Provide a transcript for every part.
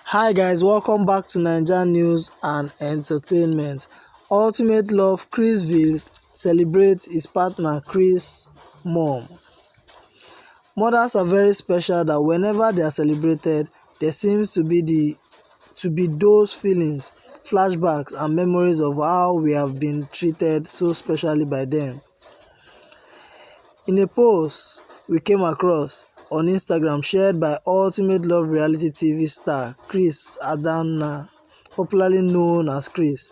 Hi guys, welcome back to Naija News and Entertainment. Ultimate Love Chrisville celebrates his partner Chris' mom. Mothers are very special that whenever they are celebrated, there seems to be those feelings, flashbacks and memories of how we have been treated so specially by them. In a post we came across on Instagram shared by Ultimate Love reality TV star Chris Adana, popularly known as Chris.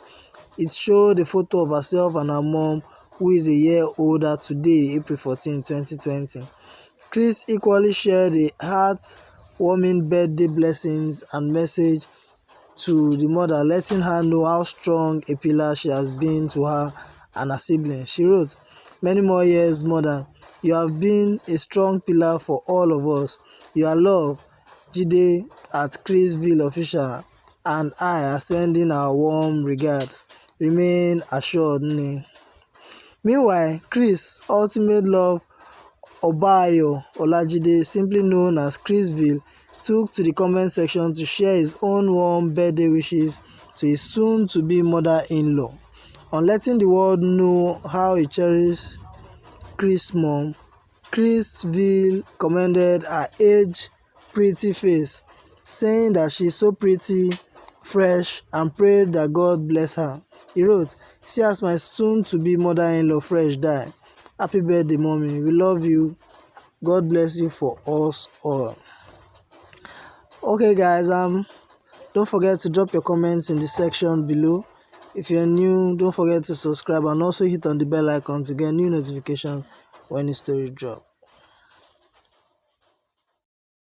It showed a photo of herself and her mom, who is a year older today, April 14, 2020. Chris equally shared a heart-warming birthday blessings and message to the mother, letting her know how strong a pillar she has been to her and her siblings. She wrote, "Many more years, mother. You have been a strong pillar for all of us. You are loved. Jide at Chrisville Official and I are sending our warm regards. Remain assured." Meanwhile, Chris, Ultimate Love Obayo Olajide, simply known as Chrisville, took to the comment section to share his own warm birthday wishes to his soon-to-be mother-in-law. On letting the world know how he cherishes Chris' mom, Chrisville commended her age-pretty face, saying that she's so pretty, fresh, and prayed that God bless her. He wrote, "See as my soon-to-be mother-in-law fresh die. Happy birthday, mommy. We love you. God bless you for us all." Okay guys, don't forget to drop your comments in the section below. If you're new, don't forget to subscribe and also hit on the bell icon to get new notifications when the story drops.